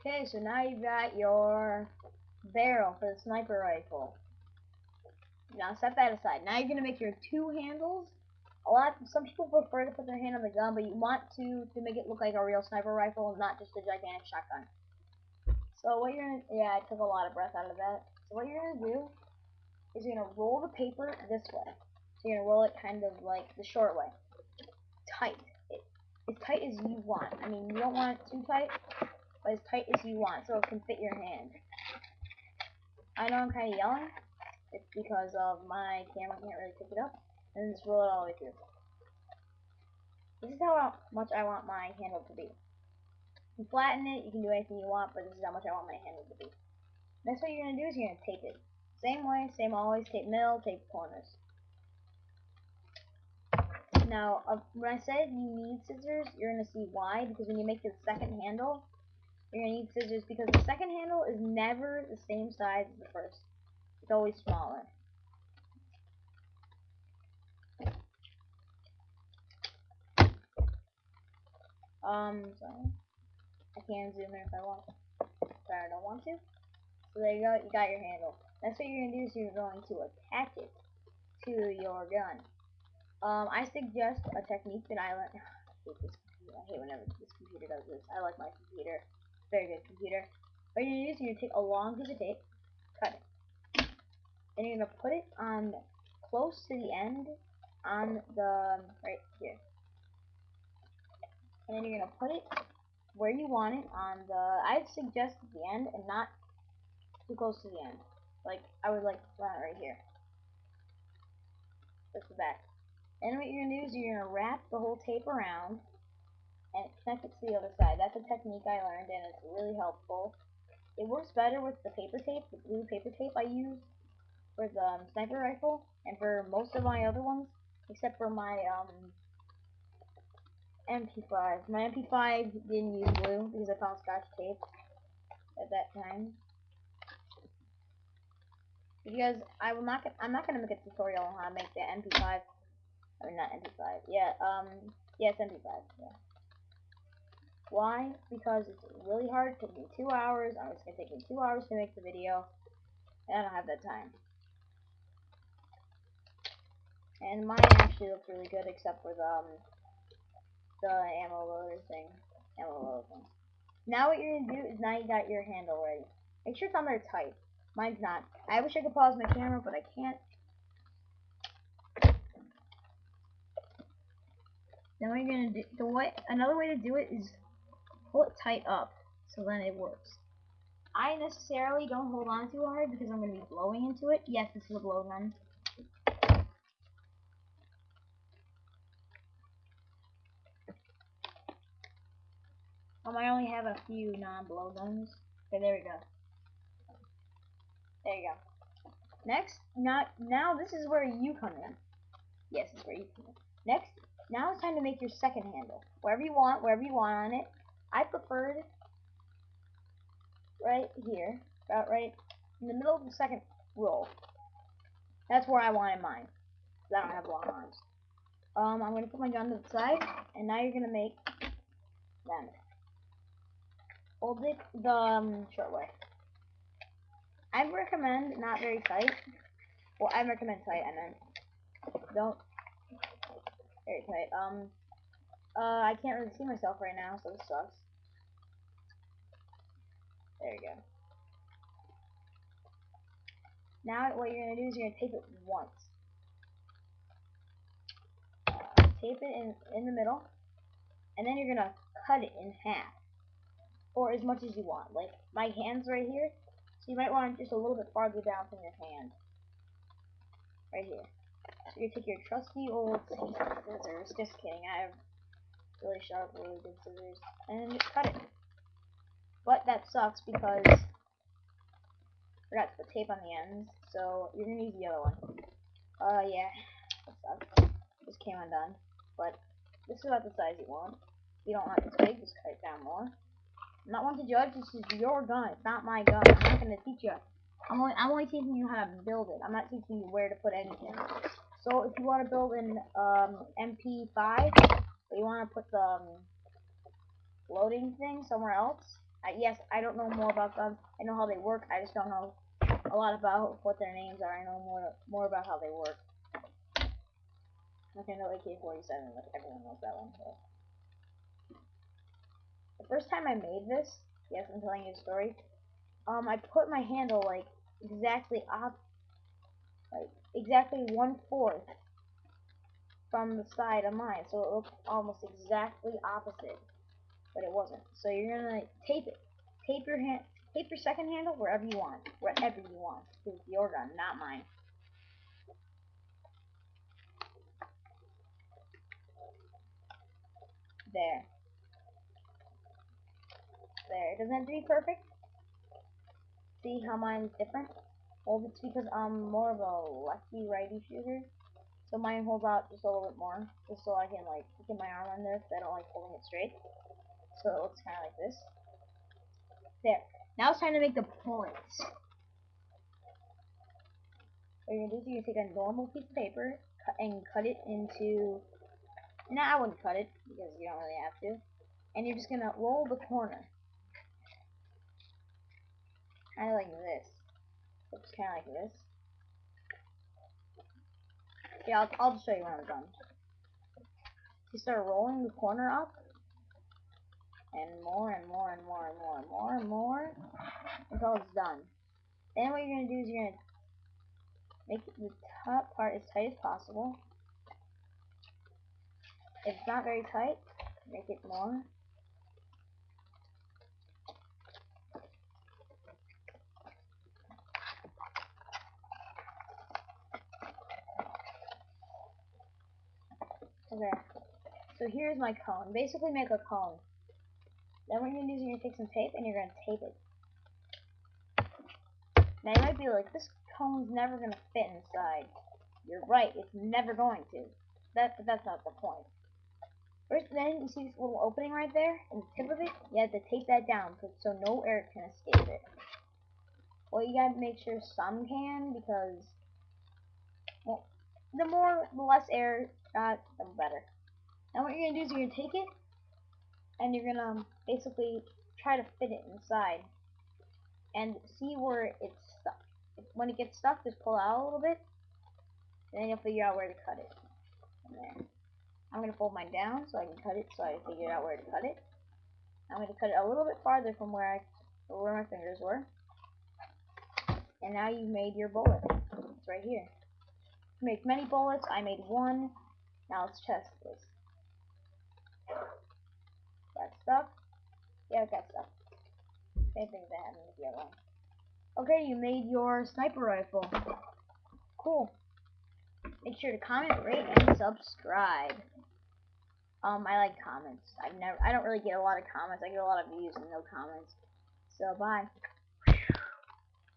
Okay, so now you've got your barrel for the sniper rifle. Now set that aside. Now you're gonna make your two handles. Some people prefer to put their hand on the gun, but you want to make it look like a real sniper rifle, not just a gigantic shotgun. So what you're gonna, yeah, I took a lot of breath out of that. So what you're gonna do is you're gonna roll the paper this way. So you're gonna roll it kind of like the short way, tight, as tight as you want. I mean, you don't want it too tight, but as tight as you want, so it can fit your hand. I know I'm kind of yelling. It's because of my camera can't really pick it up, and then just roll it all the way through. This is how much I want my handle to be. You can flatten it, you can do anything you want, but this is how much I want my handle to be. Next, what you're gonna do is you're gonna tape it. Same way, same always. Tape middle, tape corners. Now, when I said you need scissors, you're gonna see why. Because when you make the second handle, you're gonna need scissors because the second handle is never the same size as the first. It's always smaller. Sorry. I can zoom in if I want. Sorry, I don't want to. So there you go, you got your handle. Next, what you're gonna do is you're going to attach it to your gun. I suggest a technique that I learned. I hate whenever this computer does this. I like my computer. Very good computer. What you're gonna do is you're gonna take a long piece of tape, cut it, and you're gonna put it on close to the end on the right here, and then you're gonna put it where you want it on the. I'd suggest at the end and not too close to the end. Like I would like to it right here. That's the back. And what you're gonna do is you're gonna wrap the whole tape around and connect it to the other side. That's a technique I learned and it's really helpful. It works better with the paper tape, the blue paper tape I use for the sniper rifle and for most of my other ones, except for my MP5. My MP5 didn't use blue because I found Scotch tape at that time. Because I'm not gonna make a tutorial on how to make the MP5. I mean not MP5. Yeah, yeah, it's MP5. Yeah. Why? Because it's really hard. It took me 2 hours. It's gonna take me 2 hours to make the video, and I don't have that time. And mine actually looks really good, except for the ammo loader thing. Ammo loader thing. Now what you're gonna do is now you got your handle ready. Make sure it's on there tight. Mine's not. I wish I could pause my camera, but I can't. Then what you're gonna do? Another way to do it is pull it tight up, so then it works. I necessarily don't hold on too hard because I'm gonna be blowing into it. Yes, this is a blowgun. I only have a few non-blow guns. Okay, there we go. There you go. Next, now this is where you come in. Yes, this is where you come in. Next, now it's time to make your second handle. Wherever you want on it. I preferred right here, about right in the middle of the second roll. That's where I wanted mine, because I don't have long arms. I'm gonna put my gun to the side, and now you're gonna make them. Hold it the short way. I recommend not very tight. Well, I recommend tight. I meant don't very tight. I can't really see myself right now, so this sucks. There you go. Now what you're gonna do is you're gonna tape it once. Tape it in the middle, and then you're gonna cut it in half, or as much as you want. Like my hand's right here, so you might want it just a little bit farther down from your hand. Right here. So you take your trusty old scissors. Just kidding. I have really sharp, really good scissors, and just cut it. But that sucks because I forgot to put tape on the ends, so you're gonna use the other one. Yeah, that sucks. This came undone, but this is about the size you want. If you don't want it this big, just cut it down more. I'm not one to judge. This is your gun. It's not my gun. I'm not gonna teach you. I'm only teaching you how to build it. I'm not teaching you where to put anything. So if you want to build an MP5, but you want to put the loading thing somewhere else, Yes, I don't know more about guns. I know how they work. I just don't know a lot about what their names are. I know more about how they work. Like I know AK-47, like everyone knows that one. So. The first time I made this, yes, I'm telling you a story. I put my handle like exactly like exactly 1/4 from the side of mine, so it looked almost exactly opposite, but it wasn't. So you're gonna tape it. Tape your second handle wherever you want, It's your gun, not mine. There, there. It doesn't have to be perfect. See how mine's different? Well, it's because I'm more of a lefty righty shooter, so mine holds out just a little bit more, just so I can like get my arm on there because I don't like holding it straight. So it looks kind of like this. There. Now it's time to make the bullets. What you're gonna do is you're gonna take a normal piece of paper and cut it into. Nah, I wouldn't cut it because you don't really have to. And you're just gonna roll the corner, kind of like this. Looks kind of like this. Yeah, I'll just show you when I'm done. You start rolling the corner up, and more and more and more and more and more and more until it's done. Then what you're gonna do is you're gonna make the top part as tight as possible. If it's not very tight, make it more. Okay, so here's my cone. Basically make a cone. Then what you're gonna do is you're gonna take some tape and you're gonna tape it. Now you might be like, this cone's never gonna fit inside. You're right, it's never going to. But that's not the point. First, then you see this little opening right there, in the tip of it. You have to tape that down so no air can escape it. Well, you gotta make sure some can because, well, the less air got, the better. Now what you're gonna do is you're gonna take it and you're gonna basically try to fit it inside and see where it's stuck. When it gets stuck, just pull it out a little bit, and then you'll figure out where to cut it. From there. I'm gonna fold mine down so I can cut it, so I figured out where to cut it. I'm gonna cut it a little bit farther from where my fingers were. And now you've made your bullet. It's right here. You make many bullets. I made one. Now let's test this. Got stuck? Yeah, it got stuck. Same thing that happened with the other one. Okay, you made your sniper rifle. Cool. Make sure to comment, rate, and subscribe. I like comments. I don't really get a lot of comments. I get a lot of views and no comments. So bye.